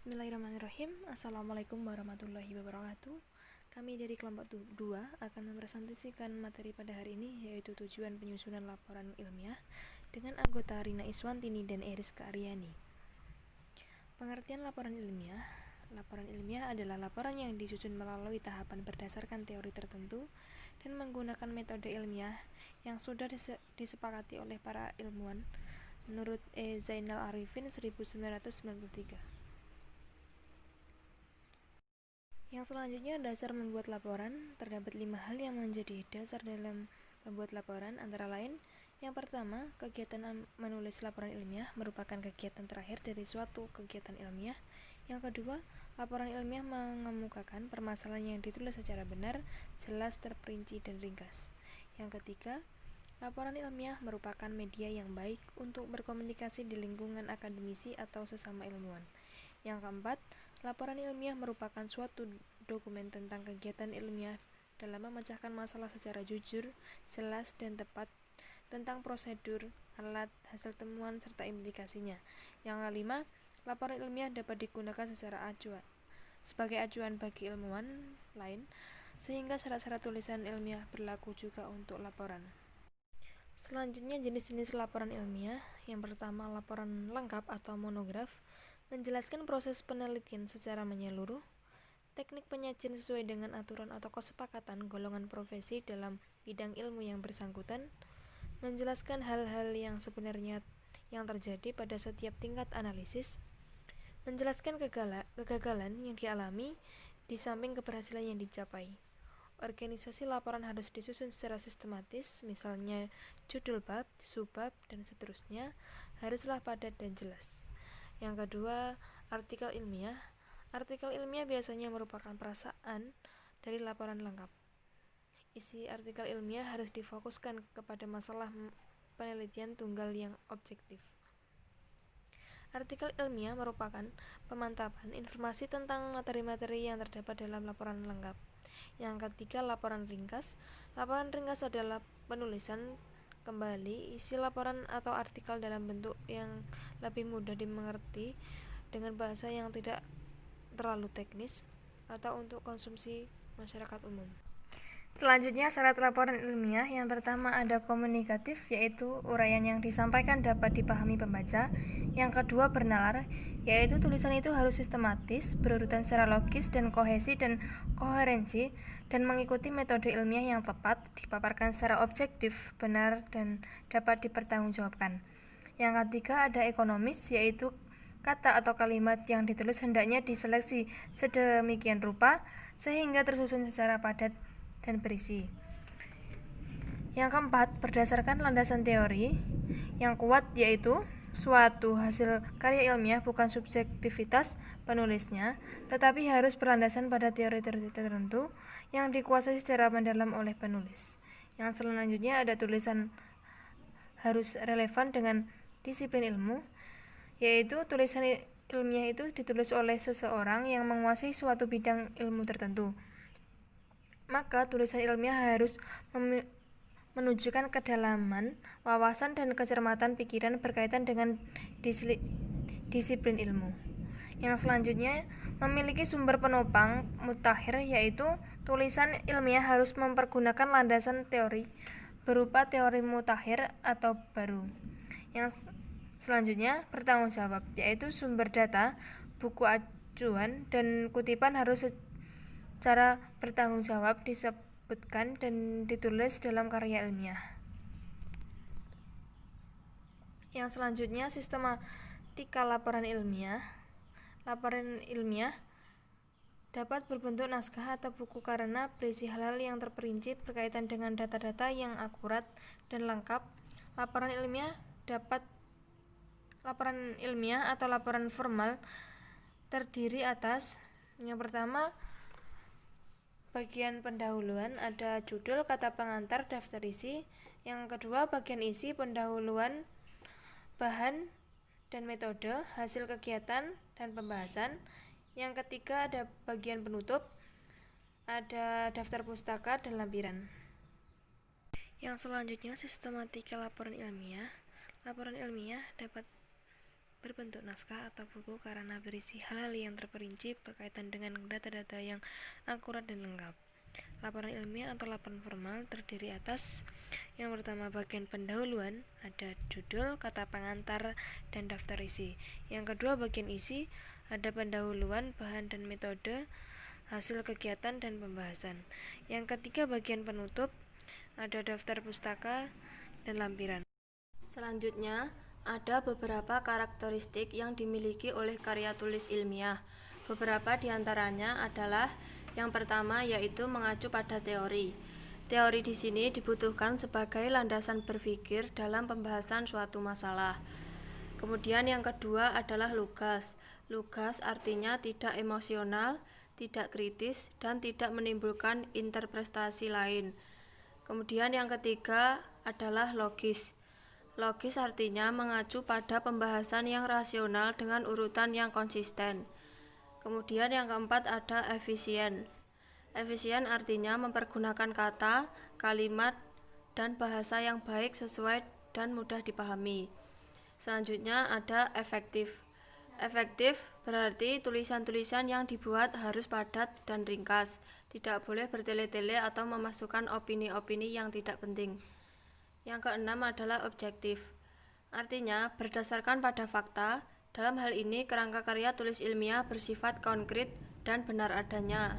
Bismillahirrahmanirrahim. Assalamualaikum warahmatullahi wabarakatuh. Kami dari kelompok 2 akan mempresentasikan materi pada hari ini, yaitu tujuan penyusunan laporan ilmiah dengan anggota Rina Iswantini dan Eriska Aryani. Pengertian laporan ilmiah. Laporan ilmiah adalah laporan yang disusun melalui tahapan berdasarkan teori tertentu dan menggunakan metode ilmiah yang sudah disepakati oleh para ilmuwan menurut Zainal Arifin 1993. Yang selanjutnya, dasar membuat laporan. Terdapat 5 hal yang menjadi dasar dalam membuat laporan, antara lain: yang pertama, kegiatan menulis laporan ilmiah merupakan kegiatan terakhir dari suatu kegiatan ilmiah. Yang kedua, laporan ilmiah mengemukakan permasalahan yang ditulis secara benar, jelas, terperinci, dan ringkas. Yang ketiga, laporan ilmiah merupakan media yang baik untuk berkomunikasi di lingkungan akademisi atau sesama ilmuwan. Yang keempat, laporan ilmiah merupakan suatu dokumen tentang kegiatan ilmiah dalam memecahkan masalah secara jujur, jelas, dan tepat, tentang prosedur, alat, hasil temuan, serta implikasinya. Yang kelima, laporan ilmiah dapat digunakan sebagai acuan bagi ilmuwan lain, sehingga syarat-syarat tulisan ilmiah berlaku juga untuk laporan. Selanjutnya, jenis-jenis laporan ilmiah. Yang pertama, laporan lengkap atau monograf, menjelaskan proses penelitian secara menyeluruh, teknik penyajian sesuai dengan aturan atau kesepakatan golongan profesi dalam bidang ilmu yang bersangkutan, menjelaskan hal-hal yang sebenarnya yang terjadi pada setiap tingkat analisis, menjelaskan kegagalan yang dialami di samping keberhasilan yang dicapai. Organisasi laporan harus disusun secara sistematis, misalnya judul bab, subbab, dan seterusnya haruslah padat dan jelas. Yang kedua, artikel ilmiah. Artikel ilmiah biasanya merupakan perasaan dari laporan lengkap. Isi artikel ilmiah harus difokuskan kepada masalah penelitian tunggal yang objektif. Artikel ilmiah merupakan pemantapan informasi tentang materi-materi yang terdapat dalam laporan lengkap. Yang ketiga, laporan ringkas. Laporan ringkas adalah penulisan kembali isi laporan atau artikel dalam bentuk yang lebih mudah dimengerti dengan bahasa yang tidak terlalu teknis atau untuk konsumsi masyarakat umum. Selanjutnya, syarat laporan ilmiah. Yang pertama, ada komunikatif, yaitu uraian yang disampaikan dapat dipahami pembaca. Yang kedua, bernalar, yaitu tulisan itu harus sistematis, berurutan secara logis dan kohesi dan koherensi, dan mengikuti metode ilmiah yang tepat, dipaparkan secara objektif, benar, dan dapat dipertanggungjawabkan. Yang ketiga, ada ekonomis, yaitu kata atau kalimat yang ditulis hendaknya diseleksi sedemikian rupa sehingga tersusun secara padat dan berisi. Yang keempat, berdasarkan landasan teori yang kuat, yaitu suatu hasil karya ilmiah bukan subjektivitas penulisnya, tetapi harus berlandasan pada teori-teori tertentu yang dikuasai secara mendalam oleh penulis. Yang selanjutnya, ada tulisan harus relevan dengan disiplin ilmu, yaitu tulisan ilmiah itu ditulis oleh seseorang yang menguasai suatu bidang ilmu tertentu. Maka tulisan ilmiah harus menunjukkan kedalaman wawasan dan kecermatan pikiran berkaitan dengan disiplin ilmu. Yang selanjutnya, memiliki sumber penopang mutakhir, yaitu tulisan ilmiah harus mempergunakan landasan teori berupa teori mutakhir atau baru. Yang selanjutnya, bertanggung jawab, yaitu sumber data, buku acuan, dan kutipan harus secara bertanggung jawab disebutkan dan ditulis dalam karya ilmiah. Yang selanjutnya, sistematika laporan ilmiah. Laporan ilmiah dapat berbentuk naskah atau buku karena berisi hal-hal yang terperinci berkaitan dengan data-data yang akurat dan lengkap. Laporan ilmiah atau laporan formal terdiri atas: yang pertama, bagian pendahuluan, ada judul, kata pengantar, daftar isi. Yang kedua, bagian isi, pendahuluan, bahan dan metode, hasil kegiatan, dan pembahasan. Yang ketiga, ada bagian penutup, ada daftar pustaka dan lampiran. Yang selanjutnya, sistematika laporan ilmiah. Laporan ilmiah dapat berbentuk naskah atau buku karena berisi hal-hal yang terperinci berkaitan dengan data-data yang akurat dan lengkap. Laporan ilmiah atau laporan formal terdiri atas yang pertama bagian pendahuluan, ada judul, kata pengantar, dan daftar isi. Yang kedua bagian isi, ada pendahuluan, bahan dan metode, hasil kegiatan dan pembahasan. Yang ketiga bagian penutup, ada daftar pustaka dan lampiran. Selanjutnya, ada beberapa karakteristik yang dimiliki oleh karya tulis ilmiah. Beberapa diantaranya adalah yang pertama yaitu mengacu pada teori. Teori di sini dibutuhkan sebagai landasan berpikir dalam pembahasan suatu masalah. Kemudian yang kedua adalah lugas. Lugas artinya tidak emosional, tidak kritis, dan tidak menimbulkan interpretasi lain. Kemudian yang ketiga adalah logis. Logis artinya mengacu pada pembahasan yang rasional dengan urutan yang konsisten. Kemudian yang keempat ada efisien. Efisien artinya mempergunakan kata, kalimat, dan bahasa yang baik sesuai dan mudah dipahami. Selanjutnya ada efektif. Efektif berarti tulisan-tulisan yang dibuat harus padat dan ringkas, tidak boleh bertele-tele atau memasukkan opini-opini yang tidak penting. Yang keenam adalah objektif. Artinya berdasarkan pada fakta, dalam hal ini kerangka karya tulis ilmiah bersifat konkret dan benar adanya.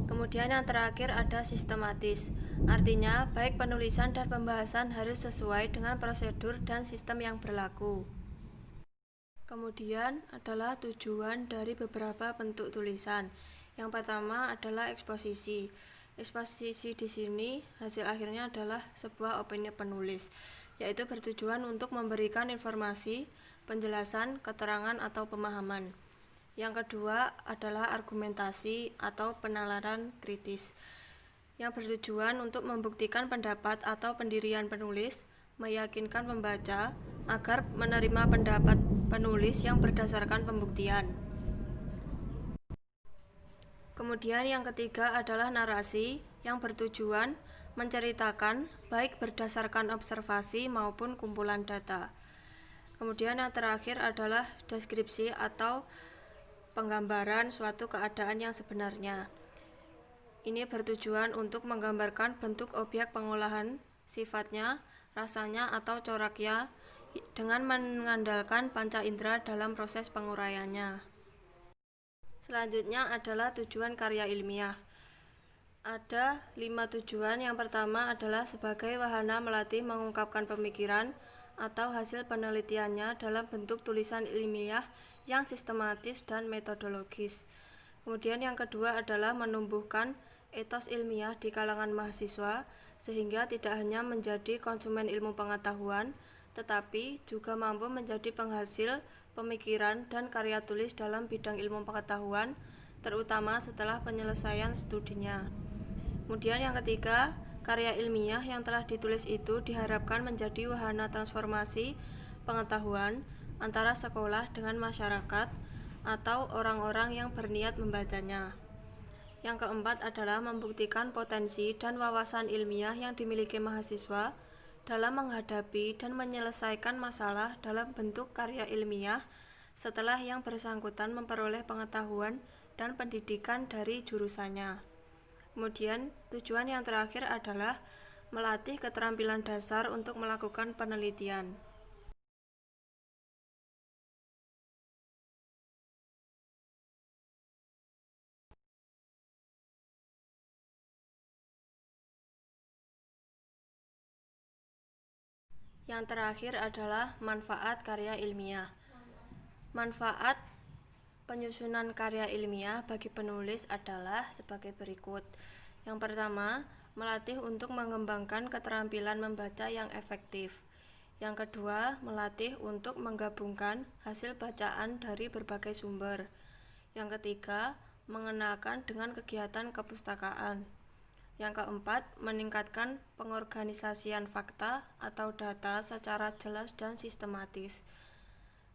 Kemudian yang terakhir ada sistematis. Artinya baik penulisan dan pembahasan harus sesuai dengan prosedur dan sistem yang berlaku. Kemudian adalah tujuan dari beberapa bentuk tulisan. Yang pertama adalah eksposisi. Eksposisi di sini hasil akhirnya adalah sebuah opini penulis, yaitu bertujuan untuk memberikan informasi, penjelasan, keterangan atau pemahaman. Yang kedua adalah argumentasi atau penalaran kritis, yang bertujuan untuk membuktikan pendapat atau pendirian penulis, meyakinkan pembaca agar menerima pendapat penulis yang berdasarkan pembuktian. Kemudian yang ketiga adalah narasi, yang bertujuan menceritakan baik berdasarkan observasi maupun kumpulan data. Kemudian yang terakhir adalah deskripsi atau penggambaran suatu keadaan yang sebenarnya. Ini bertujuan untuk menggambarkan bentuk objek pengolahan, sifatnya, rasanya atau coraknya dengan mengandalkan panca indera dalam proses penguraiannya. Selanjutnya adalah tujuan karya ilmiah. Ada 5 tujuan. Yang pertama adalah sebagai wahana melatih mengungkapkan pemikiran atau hasil penelitiannya dalam bentuk tulisan ilmiah yang sistematis dan metodologis. Kemudian yang kedua adalah menumbuhkan etos ilmiah di kalangan mahasiswa sehingga tidak hanya menjadi konsumen ilmu pengetahuan, tetapi juga mampu menjadi penghasil pemikiran dan karya tulis dalam bidang ilmu pengetahuan, terutama setelah penyelesaian studinya. Kemudian yang ketiga, karya ilmiah yang telah ditulis itu diharapkan menjadi wahana transformasi pengetahuan antara sekolah dengan masyarakat atau orang-orang yang berniat membacanya. Yang keempat adalah membuktikan potensi dan wawasan ilmiah yang dimiliki mahasiswa dalam menghadapi dan menyelesaikan masalah dalam bentuk karya ilmiah setelah yang bersangkutan memperoleh pengetahuan dan pendidikan dari jurusannya. Kemudian tujuan yang terakhir adalah melatih keterampilan dasar untuk melakukan penelitian. Yang terakhir adalah manfaat karya ilmiah. Manfaat penyusunan karya ilmiah bagi penulis adalah sebagai berikut. Yang pertama, melatih untuk mengembangkan keterampilan membaca yang efektif. Yang kedua, melatih untuk menggabungkan hasil bacaan dari berbagai sumber. Yang ketiga, mengenalkan dengan kegiatan kepustakaan. Yang keempat, meningkatkan pengorganisasian fakta atau data secara jelas dan sistematis.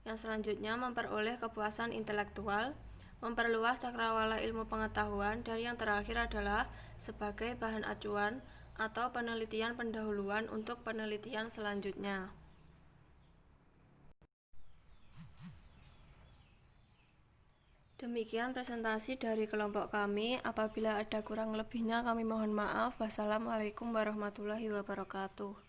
Yang selanjutnya, memperoleh kepuasan intelektual, memperluas cakrawala ilmu pengetahuan, dan yang terakhir adalah sebagai bahan acuan atau penelitian pendahuluan untuk penelitian selanjutnya. Demikian presentasi dari kelompok kami. Apabila ada kurang lebihnya kami mohon maaf. Wassalamualaikum warahmatullahi wabarakatuh.